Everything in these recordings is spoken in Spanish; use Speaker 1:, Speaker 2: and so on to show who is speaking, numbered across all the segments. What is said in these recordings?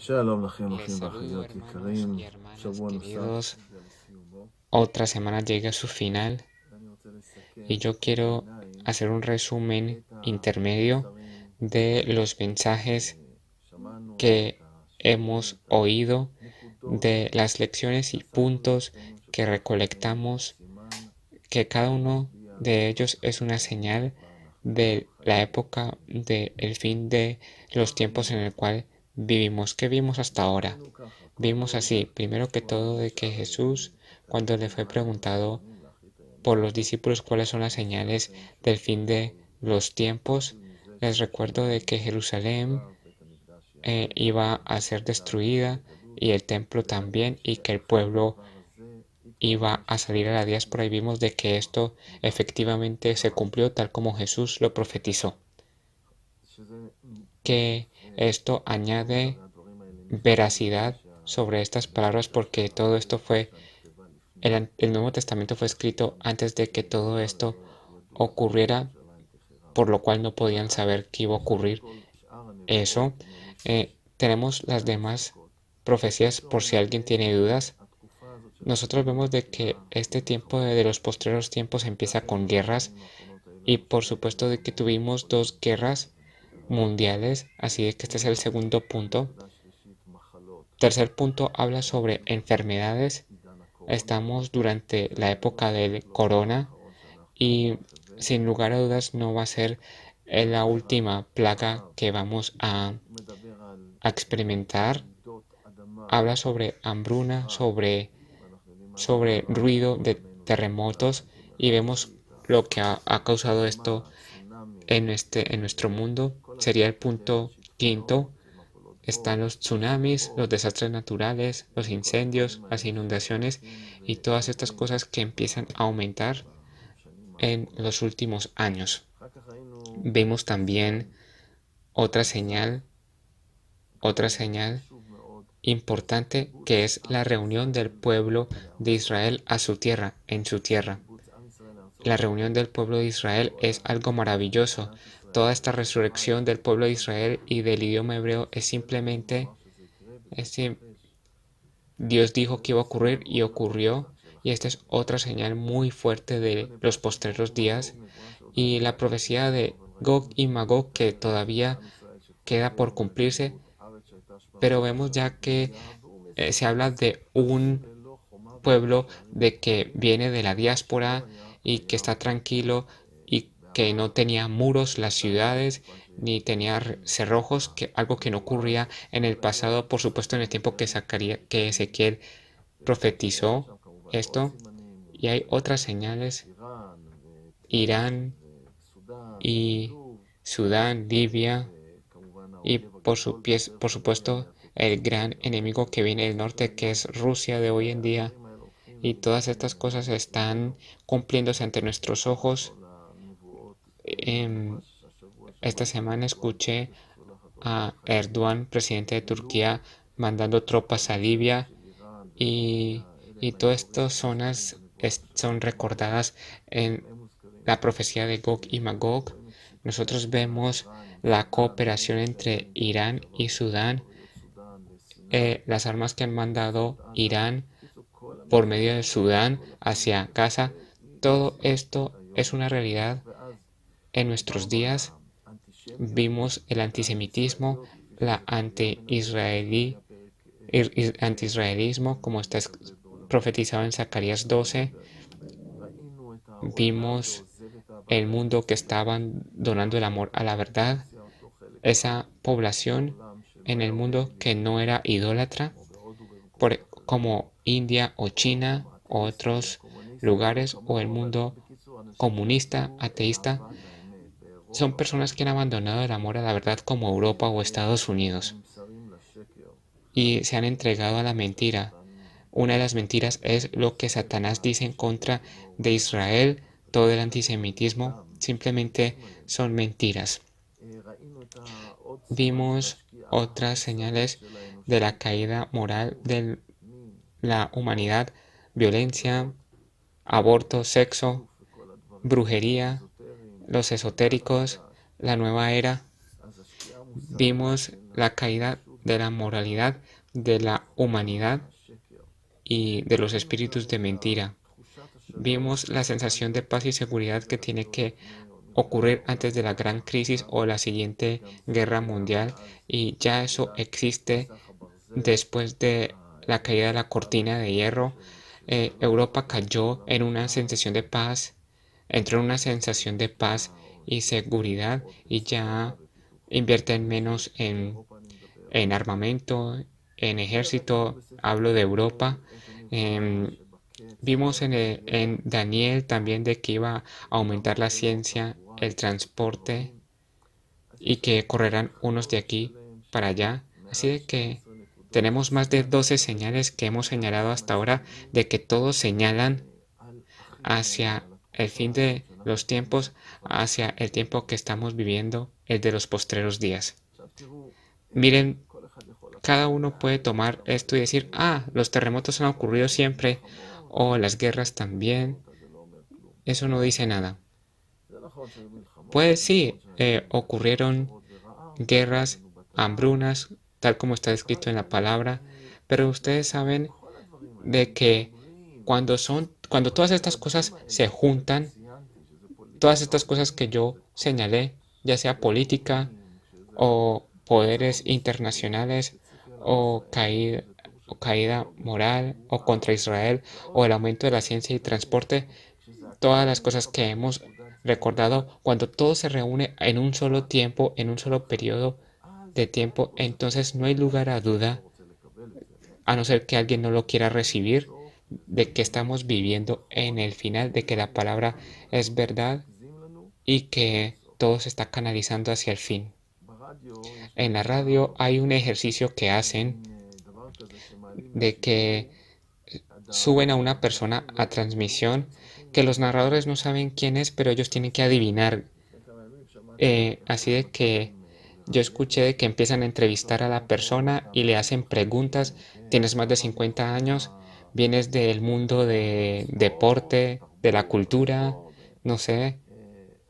Speaker 1: Les saludo, hermanos y hermanas queridos. Otra semana llega a su final y yo quiero hacer un resumen intermedio de los mensajes que hemos oído, de las lecciones y puntos que recolectamos, que cada uno de ellos es una señal de la época del fin de los tiempos en el cual vivimos. ¿Qué vimos hasta ahora? Vimos así, primero que todo, de que Jesús, cuando le fue preguntado por los discípulos cuáles son las señales del fin de los tiempos, les recuerdo de que Jerusalén iba a ser destruida y el templo también, y que el pueblo iba a salir a la diáspora, y vimos de que esto efectivamente se cumplió tal como Jesús lo profetizó, que esto añade veracidad sobre estas palabras porque todo esto fue, el Nuevo Testamento fue escrito antes de que todo esto ocurriera, por lo cual no podían saber que iba a ocurrir eso. Tenemos las demás profecías por si alguien tiene dudas. Nosotros vemos de que este tiempo de los postreros tiempos empieza con guerras, y por supuesto de que tuvimos dos guerras mundiales, así de que este es el segundo punto. Tercer punto habla sobre enfermedades. Estamos durante la época del corona y sin lugar a dudas no va a ser la última plaga que vamos a experimentar. Habla sobre hambruna, sobre ruido de terremotos, y vemos lo que ha causado esto en nuestro mundo. Sería el punto quinto. Están los tsunamis, los desastres naturales, los incendios, las inundaciones y todas estas cosas que empiezan a aumentar en los últimos años. Vemos también otra señal importante, que es la reunión del pueblo de Israel a su tierra, en su tierra. La reunión del pueblo de Israel es algo maravilloso. Toda esta resurrección del pueblo de Israel y del idioma hebreo es simplemente, Dios dijo que iba a ocurrir y ocurrió, y esta es otra señal muy fuerte de los postreros días, y la profecía de Gog y Magog que todavía queda por cumplirse, pero vemos ya que se habla de un pueblo de que viene de la diáspora y que está tranquilo y que no tenía muros las ciudades ni tenía cerrojos, que algo que no ocurría en el pasado, por supuesto en el tiempo que Ezequiel profetizó esto. Y hay otras señales: Irán y Sudán, Libia, y por supuesto el gran enemigo que viene del norte, que es Rusia de hoy en día. Y todas estas cosas están cumpliéndose ante nuestros ojos. Esta semana escuché a Erdogan, presidente de Turquía, mandando tropas a Libia, y todas estas zonas son recordadas en la profecía de Gog y Magog. Nosotros vemos la cooperación entre Irán y Sudán, las armas que han mandado Irán por medio de Sudán hacia Gaza. Todo esto es una realidad en nuestros días. Vimos el antisemitismo, la anti-israelismo, como está profetizado en Zacarías 12. Vimos el mundo que está abandonando el amor a la verdad, esa población en el mundo que no era idólatra, como India o China o otros lugares, o el mundo comunista, ateísta. Son personas que han abandonado el amor a la verdad, como Europa o Estados Unidos, y se han entregado a la mentira. Una de las mentiras es lo que Satanás dice en contra de Israel. Todo el antisemitismo simplemente son mentiras. Vimos otras señales de la caída moral de la humanidad: violencia, aborto, sexo, brujería, los esotéricos, la nueva era. Vimos la caída de la moralidad, de la humanidad y de los espíritus de mentira. Vimos la sensación de paz y seguridad que tiene que ocurrir antes de la gran crisis o la siguiente guerra mundial, y ya eso existe después de la caída de la cortina de hierro. Europa cayó en una sensación de paz, entró en una sensación de paz y seguridad, y ya invierten menos en armamento, en ejército. Hablo de Europa. Em, Vimos en Daniel también de que iba a aumentar la ciencia, el transporte, y que correrán unos de aquí para allá. Así de que tenemos más de 12 señales que hemos señalado hasta ahora, de que todos señalan hacia el fin de los tiempos, hacia el tiempo que estamos viviendo, el de los postreros días. Miren, cada uno puede tomar esto y decir, los terremotos han ocurrido siempre, o las guerras también. Eso no dice nada. Pues sí, ocurrieron guerras, hambrunas, tal como está escrito en la palabra, pero ustedes saben de que cuando todas estas cosas se juntan, todas estas cosas que yo señalé, ya sea política o poderes internacionales o caída moral o contra Israel o el aumento de la ciencia y transporte, todas las cosas que hemos recordado, cuando todo se reúne en un solo tiempo, en un solo periodo de tiempo, entonces no hay lugar a duda, a no ser que alguien no lo quiera recibir, de que estamos viviendo en el final, de que la palabra es verdad y que todo se está canalizando hacia el fin. En la radio hay un ejercicio que hacen de que suben a una persona a transmisión que los narradores no saben quién es, pero ellos tienen que adivinar. Así de que yo escuché de que empiezan a entrevistar a la persona y le hacen preguntas. ¿Tienes más de 50 años? ¿Vienes del mundo de deporte, de la cultura? No sé.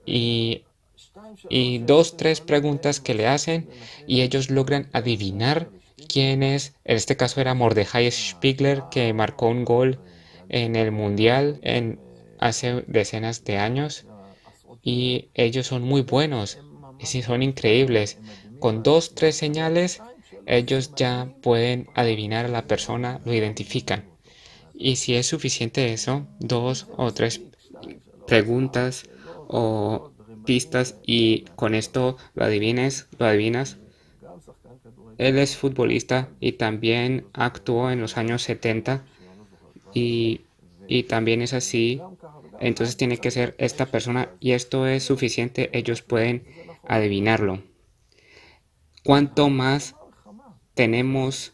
Speaker 1: Y, y dos, tres preguntas que le hacen y ellos logran adivinar quién es. En este caso era Mordejai Spiegler, que marcó un gol en el Mundial hace decenas de años. Y ellos son muy buenos, y sí, son increíbles. Con dos, tres señales, ellos ya pueden adivinar a la persona, lo identifican. Y si es suficiente eso, dos o tres preguntas o pistas y con esto lo adivinas. Él es futbolista y también actuó en los años 70 y, y también es así. Entonces tiene que ser esta persona y esto es suficiente, ellos pueden adivinarlo. ¿Cuánto más tenemos?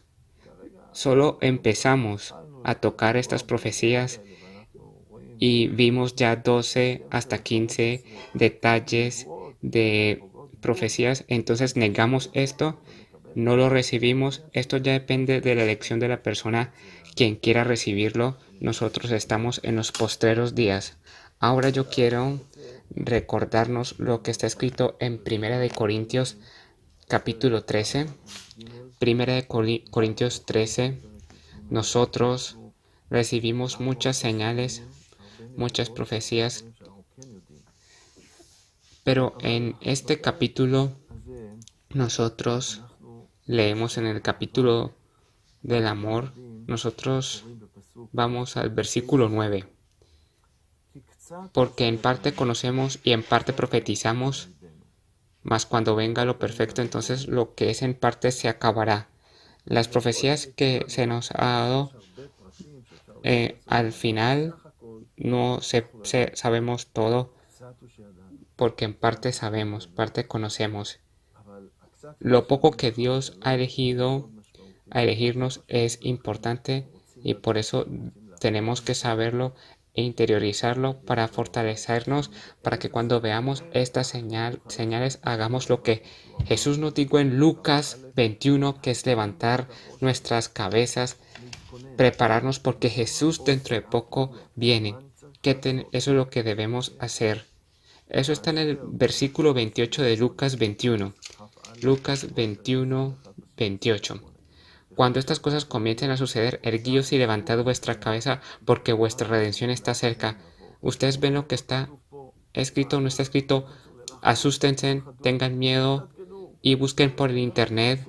Speaker 1: Solo empezamos a tocar estas profecías y vimos ya 12 hasta 15 detalles de profecías. Entonces negamos esto, no lo recibimos. Esto ya depende de la elección de la persona, quien quiera recibirlo. Nosotros estamos en los postreros días. Ahora yo quiero recordarnos lo que está escrito en Primera de Corintios capítulo 13. Primera de Corintios 13. Nosotros recibimos muchas señales, muchas profecías, pero en este capítulo nosotros leemos en el capítulo del amor, nosotros vamos al versículo 9. Porque en parte conocemos y en parte profetizamos, mas cuando venga lo perfecto, entonces lo que es en parte se acabará. Las profecías que se nos ha dado al final no sabemos todo, porque en parte sabemos, parte conocemos. Lo poco que Dios ha elegido a elegirnos es importante y por eso tenemos que saberlo e interiorizarlo para fortalecernos, para que cuando veamos estas señales hagamos lo que Jesús nos dijo en Lucas 21, que es levantar nuestras cabezas, prepararnos porque Jesús dentro de poco viene. Eso es lo que debemos hacer. Eso está en el versículo 28 de Lucas 21. Lucas 21, 28. Cuando estas cosas comiencen a suceder, erguíos y levantad vuestra cabeza, porque vuestra redención está cerca. Ustedes ven lo que está escrito o no está escrito, asústense, tengan miedo y busquen por el internet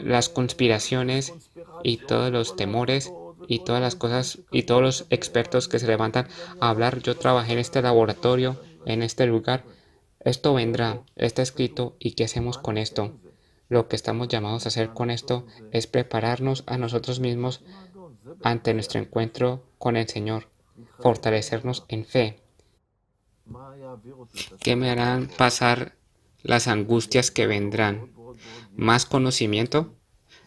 Speaker 1: las conspiraciones y todos los temores y todas las cosas y todos los expertos que se levantan a hablar. Yo trabajé en este laboratorio, en este lugar. Esto vendrá, está escrito. ¿Y qué hacemos con esto? Lo que estamos llamados a hacer con esto es prepararnos a nosotros mismos ante nuestro encuentro con el Señor, fortalecernos en fe, que me harán pasar las angustias que vendrán. ¿Más conocimiento?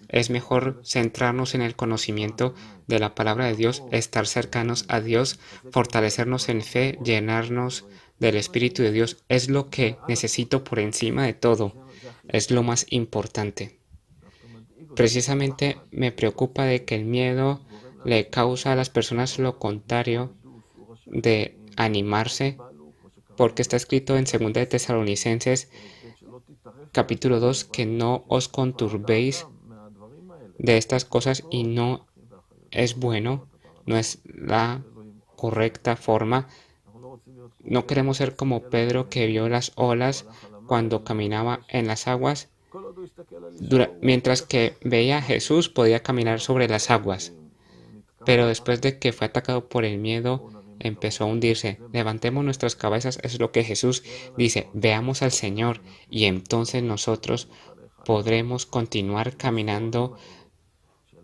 Speaker 1: Es mejor centrarnos en el conocimiento de la palabra de Dios, estar cercanos a Dios, fortalecernos en fe, llenarnos del Espíritu de Dios. Es lo que necesito por encima de todo. Es lo más importante. Precisamente me preocupa de que el miedo le causa a las personas lo contrario de animarse, porque está escrito en 2 de Tesalonicenses capítulo 2 que no os conturbéis de estas cosas y no es bueno, no es la correcta forma. No queremos ser como Pedro que vio las olas cuando caminaba en las aguas, mientras que veía a Jesús podía caminar sobre las aguas. Pero después de que fue atacado por el miedo, empezó a hundirse. Levantemos nuestras cabezas, es lo que Jesús dice, veamos al Señor y entonces nosotros podremos continuar caminando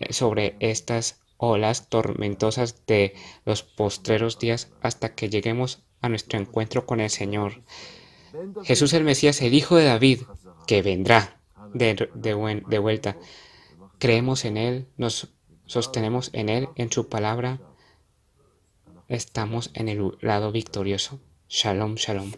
Speaker 1: sobre estas olas tormentosas de los postreros días hasta que lleguemos a nuestro encuentro con el Señor. Jesús el Mesías, el Hijo de David, que vendrá de vuelta. Creemos en Él, nos sostenemos en Él, en su palabra. Estamos en el lado victorioso. Shalom, shalom.